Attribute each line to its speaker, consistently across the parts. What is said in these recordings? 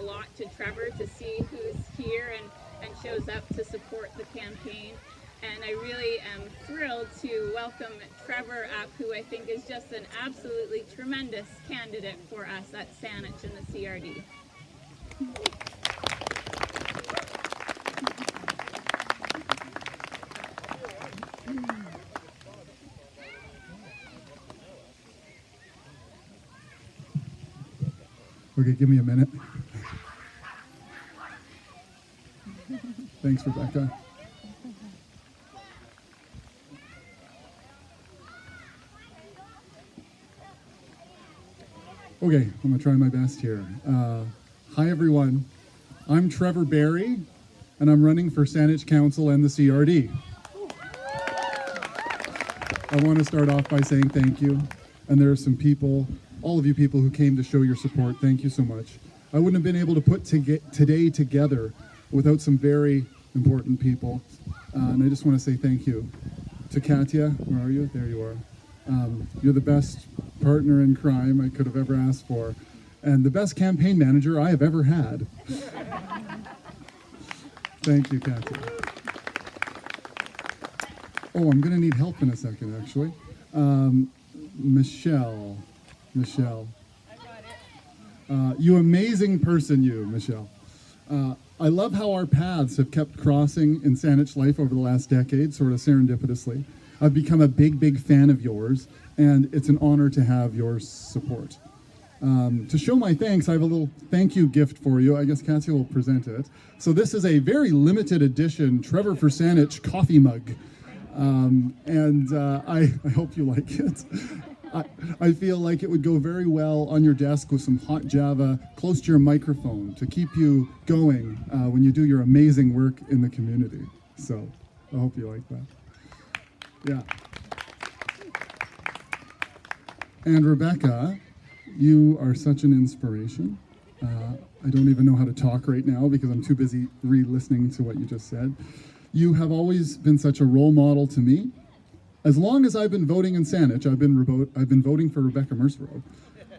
Speaker 1: a lot to Trevor to see who's here and shows up to support the campaign. And I really am thrilled to welcome Trevor up, who I think is just an absolutely tremendous candidate for us at Saanich and the CRD.
Speaker 2: Okay, give me a minute. Thanks, Rebecca. Okay, I'm going to try my best here. Hi, everyone. I'm Trevor Barry, and I'm running for Saanich Council and the CRD. I want to start off by saying thank you. And there are some people, all of you people who came to show your support. Thank you so much. I wouldn't have been able to put today together without some very important people. And I just want to say thank you to Katya. Where are you? There you are. You're the best partner in crime I could have ever asked for, and the best campaign manager I have ever had. Thank you, Katya. Oh, I'm going to need help in a second, actually. Michelle.
Speaker 1: I got it.
Speaker 2: You amazing person, you, Michelle. I love how our paths have kept crossing in Saanich life over the last decade, sort of serendipitously. I've become a big fan of yours, and it's an honor to have your support. To show my thanks, I have a little thank you gift for you. I guess Katya will present it. So this is a very limited edition Trevor for Saanich coffee mug. I hope you like it. I feel like it would go very well on your desk with some hot Java close to your microphone to keep you going when you do your amazing work in the community. So I hope you like that. Yeah. And Rebecca, you are such an inspiration. I don't even know how to talk right now because I'm too busy re-listening to what you just said. You have always been such a role model to me. As long as I've been voting in Saanich, I've been voting for Rebecca Mersereau.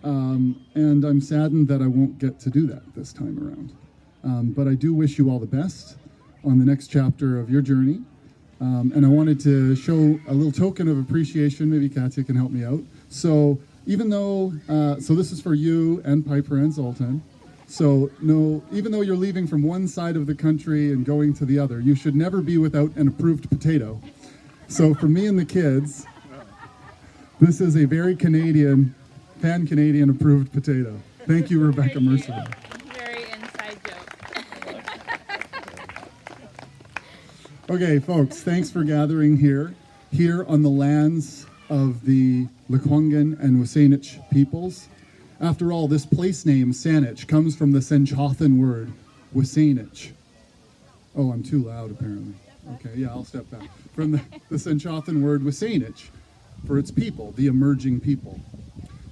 Speaker 2: And I'm saddened that I won't get to do that this time around. But I do wish you all the best on the next chapter of your journey. And I wanted to show a little token of appreciation. Maybe Katya can help me out. So even though, so this is for you and Piper and Zoltan. So no, even though you're leaving from one side of the country and going to the other, you should never be without an approved potato. So for me and the kids, this is a very Canadian, pan-Canadian approved potato. Thank you, Rebecca Mersereau.
Speaker 1: Very inside joke.
Speaker 2: Okay, folks, thanks for gathering here on the lands of the Lekwungen and Saanich peoples. After all, this place name, Saanich, comes from the Senchothan word, Saanich. Oh, I'm too loud, apparently. Okay, yeah, I'll step back. From the Senchothan word Saanich, for its people, the emerging people.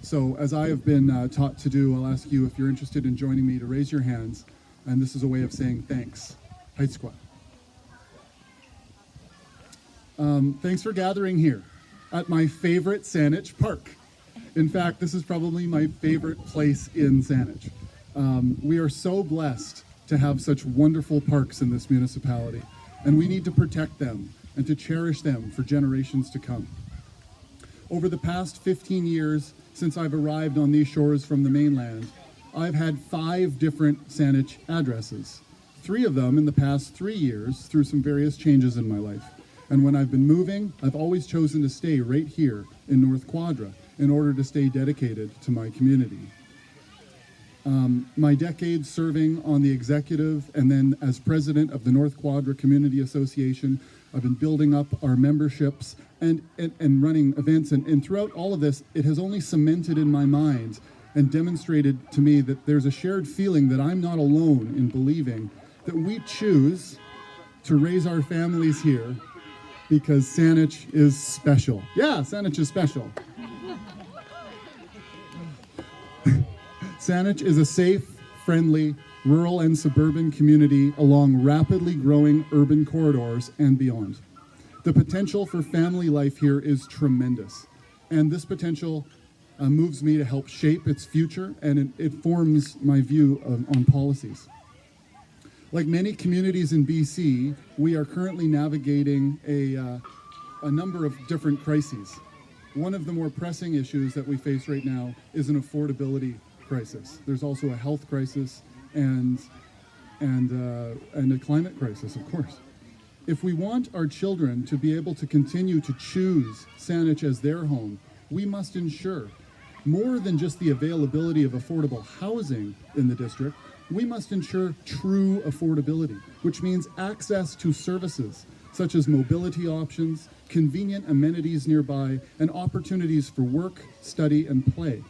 Speaker 2: So, as I have been taught to do, I'll ask you if you're interested in joining me to raise your hands, and this is a way of saying thanks. Height squat. Thanks for gathering here at my favorite Saanich Park. In fact, this is probably my favorite place in Saanich. We are so blessed to have such wonderful parks in this municipality, and we need to protect them and to cherish them for generations to come. Over the past 15 years since I've arrived on these shores from the mainland, I've had 5 different Saanich addresses, 3 of them in the past 3 years through some various changes in my life. And when I've been moving, I've always chosen to stay right here in North Quadra in order to stay dedicated to my community. My decades serving on the executive and then as president of the North Quadra Community Association, I've been building up our memberships and running events. And throughout all of this, it has only cemented in my mind and demonstrated to me that there's a shared feeling that I'm not alone in believing that we choose to raise our families here because Saanich is special. Yeah, Saanich is special. Saanich is a safe, friendly, rural and suburban community along rapidly growing urban corridors and beyond. The potential for family life here is tremendous, and this potential moves me to help shape its future, and it forms my view on policies. Like many communities in BC, we are currently navigating a number of different crises. One of the more pressing issues that we face right now is an affordability crisis. There's also a health crisis and a climate crisis, of course. If we want our children to be able to continue to choose Saanich as their home, we must ensure more than just the availability of affordable housing in the district. We must ensure true affordability, which means access to services such as mobility options, convenient amenities nearby, and opportunities for work, study, and play.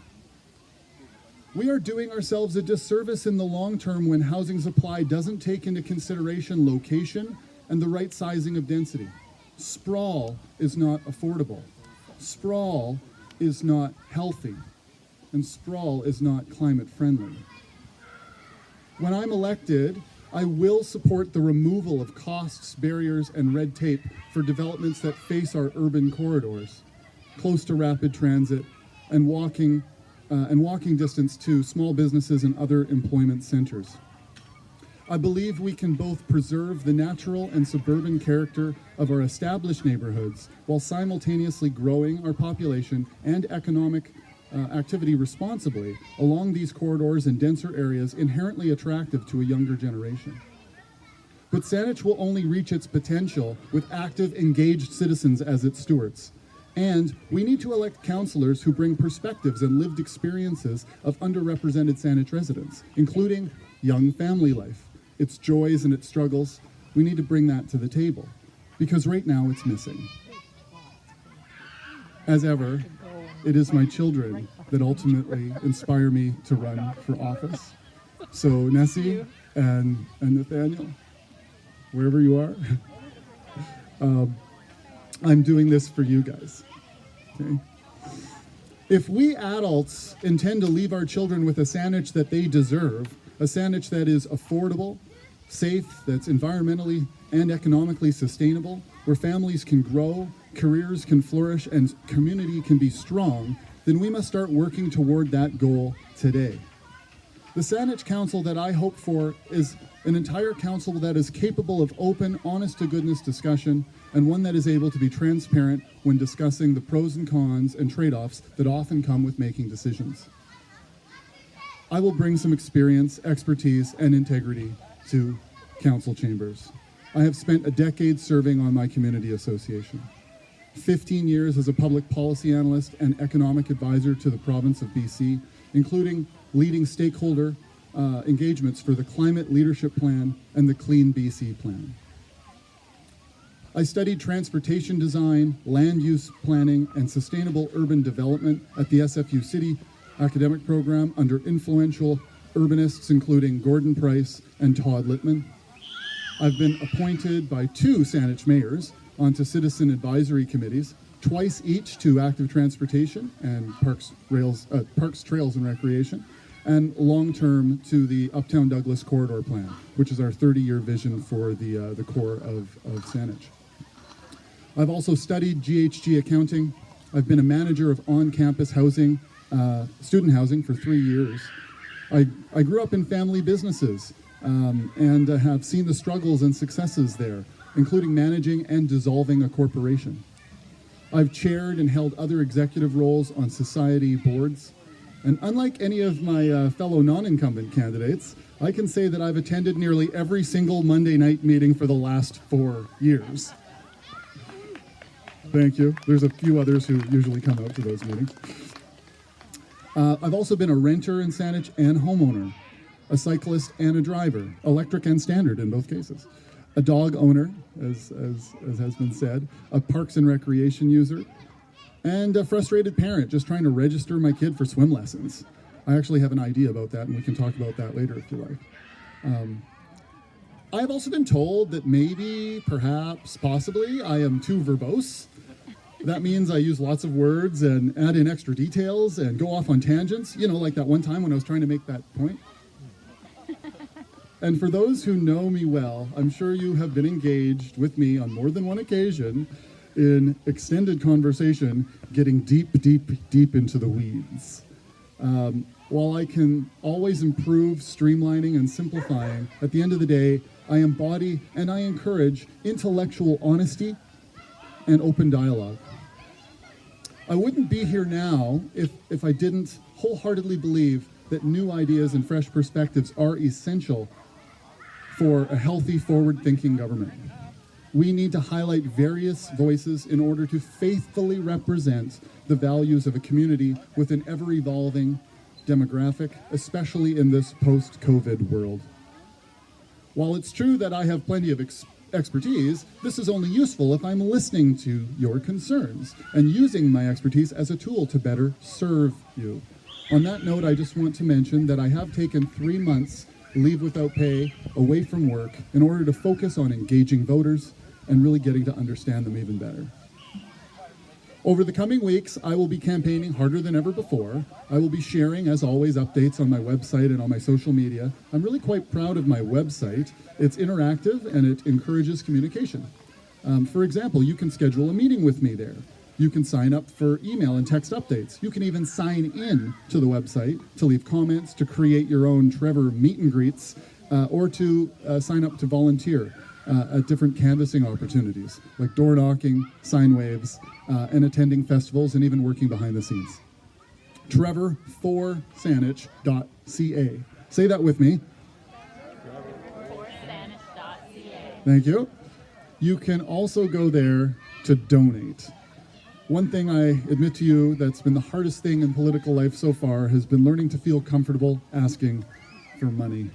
Speaker 2: We are doing ourselves a disservice in the long term when housing supply doesn't take into consideration location and the right sizing of density. Sprawl is not affordable. Sprawl is not healthy. And sprawl is not climate friendly. When I'm elected, I will support the removal of costs, barriers, and red tape for developments that face our urban corridors, close to rapid transit, and walking distance to small businesses and other employment centers. I believe we can both preserve the natural and suburban character of our established neighborhoods while simultaneously growing our population and economic activity responsibly along these corridors and denser areas inherently attractive to a younger generation. But Saanich will only reach its potential with active, engaged citizens as its stewards. And we need to elect councillors who bring perspectives and lived experiences of underrepresented Saanich residents, including young family life, its joys and its struggles. We need to bring that to the table, because right now it's missing. As ever, it is my children that ultimately inspire me to run for office. So Nessie and Nathaniel, wherever you are, I'm doing this for you guys. Okay? If we adults intend to leave our children with a Saanich that they deserve, a Saanich that is affordable, safe, that's environmentally and economically sustainable, where families can grow, careers can flourish, and community can be strong, then we must start working toward that goal today. The Saanich Council that I hope for is an entire council that is capable of open, honest-to-goodness discussion, and one that is able to be transparent when discussing the pros and cons and trade-offs that often come with making decisions. I will bring some experience, expertise, and integrity to council chambers. I have spent a decade serving on my community association, 15 years as a public policy analyst and economic advisor to the province of BC, including leading stakeholder engagements for the Climate Leadership Plan and the Clean BC Plan. I studied transportation design, land use planning, and sustainable urban development at the SFU City academic program under influential urbanists including Gordon Price and Todd Littman. I've been appointed by 2 Saanich mayors onto citizen advisory committees, twice each to active transportation and parks, trails, and recreation, and long-term to the Uptown Douglas Corridor Plan, which is our 30-year vision for the core of Saanich. I've also studied GHG accounting. I've been a manager of on-campus housing, student housing for 3 years. I grew up in family businesses and have seen the struggles and successes there, including managing and dissolving a corporation. I've chaired and held other executive roles on society boards. And unlike any of my fellow non-incumbent candidates, I can say that I've attended nearly every single Monday night meeting for the last 4 years. Thank you. There's a few others who usually come out to those meetings. I've also been a renter in Saanich and homeowner, a cyclist and a driver, electric and standard in both cases, a dog owner, as has been said, a parks and recreation user, and a frustrated parent just trying to register my kid for swim lessons. I actually have an idea about that, and we can talk about that later if you like. I've also been told that maybe, perhaps, possibly, I am too verbose. That means I use lots of words and add in extra details and go off on tangents, you know, like that one time when I was trying to make that point. And for those who know me well, I'm sure you have been engaged with me on more than one occasion in extended conversation, getting deep, deep, deep into the weeds. While I can always improve, streamlining, and simplifying, at the end of the day, I embody and I encourage intellectual honesty and open dialogue. I wouldn't be here now if I didn't wholeheartedly believe that new ideas and fresh perspectives are essential for a healthy, forward-thinking government. We need to highlight various voices in order to faithfully represent the values of a community with an ever-evolving demographic, especially in this post-COVID world. While it's true that I have plenty of expertise, this is only useful if I'm listening to your concerns and using my expertise as a tool to better serve you. On that note, I just want to mention that I have taken 3 months leave without pay away from work in order to focus on engaging voters and really getting to understand them even better. Over the coming weeks, I will be campaigning harder than ever before. I will be sharing, as always, updates on my website and on my social media. I'm really quite proud of my website. It's interactive and it encourages communication. For example, you can schedule a meeting with me there. You can sign up for email and text updates. You can even sign in to the website to leave comments, to create your own Trevor meet and greets, or to sign up to volunteer at different canvassing opportunities, like door knocking, sign waves, and attending festivals, and even working behind the scenes. Trevor for Saanich.ca. Say that with me. Thank you. You can also go there to donate. One thing I admit to you that's been the hardest thing in political life so far has been learning to feel comfortable asking for money.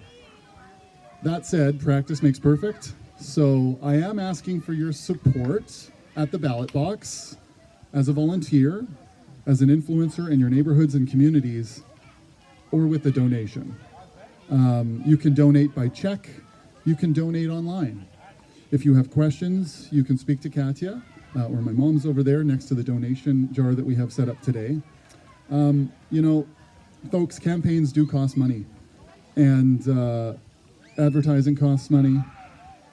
Speaker 2: That said, practice makes perfect. So I am asking for your support at the ballot box, as a volunteer, as an influencer in your neighborhoods and communities, or with a donation. You can donate by check. You can donate online. If you have questions, you can speak to Katya, or my mom's over there next to the donation jar that we have set up today. You know, folks, campaigns do cost money, and advertising costs money.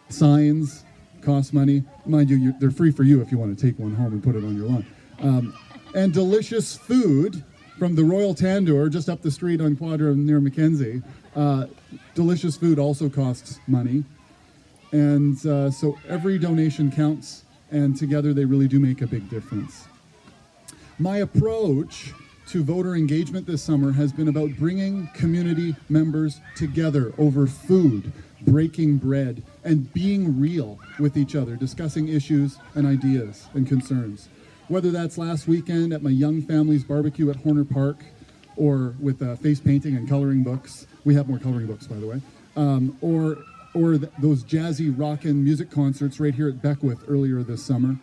Speaker 2: Signs cost money. Mind you, they're free for you if you want to take one home and put it on your lawn. And delicious food from the Royal Tandoor just up the street on Quadra near Mackenzie. Delicious food also costs money. And so every donation counts, and together they really do make a big difference. My approach to voter engagement this summer has been about bringing community members together over food, breaking bread, and being real with each other, discussing issues and ideas and concerns. Whether that's last weekend at my young family's barbecue at Horner Park, or with face painting and coloring books. We have more coloring books, by the way. Or those jazzy rockin' music concerts right here at Beckwith earlier this summer.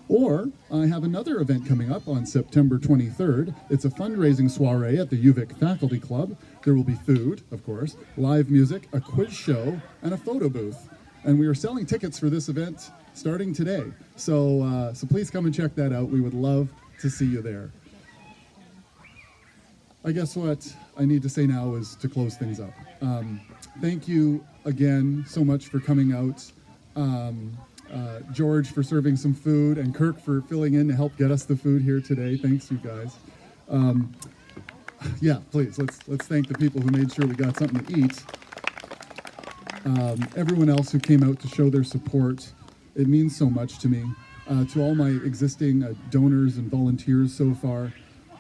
Speaker 2: Or I have another event coming up on September 23rd. It's a fundraising soiree at the UVic Faculty Club. There will be food, of course, live music, a quiz show, and a photo booth. And we are selling tickets for this event starting today. So please come and check that out. We would love to see you there. I guess what I need to say now is to close things up. Thank you again so much for coming out. George for serving some food, and Kirk for filling in to help get us the food here today. Thanks, you guys. Yeah, please, let's thank the people who made sure we got something to eat. Everyone else who came out to show their support, it means so much to me. To all my existing donors and volunteers so far,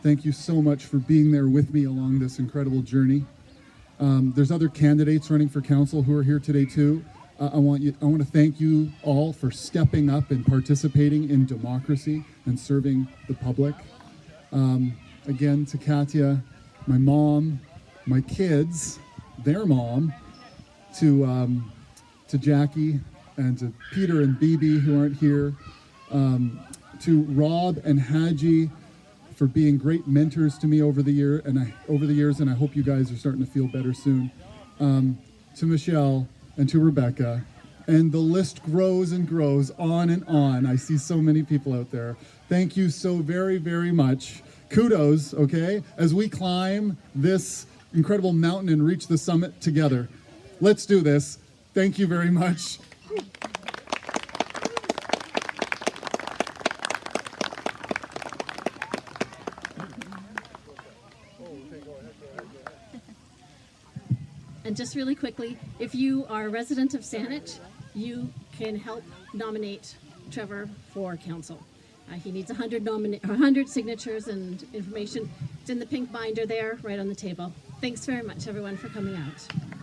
Speaker 2: thank you so much for being there with me along this incredible journey. There's other candidates running for council who are here today too. I want to thank you all for stepping up and participating in democracy and serving the public. Again, to Katya, my mom, my kids, their mom, to Jackie, and to Peter and Bibi who aren't here, to Rob and Haji for being great mentors to me over the years, and I hope you guys are starting to feel better soon. To Michelle and to Rebecca, and the list grows and grows on and on. I see so many people out there. Thank you so very, very much. Kudos, okay, as we climb this incredible mountain and reach the summit together. Let's do this. Thank you very much.
Speaker 3: And just really quickly, if you are a resident of Saanich, you can help nominate Trevor for council. He needs 100 signatures and information. It's in the pink binder there, right on the table. Thanks very much, everyone, for coming out.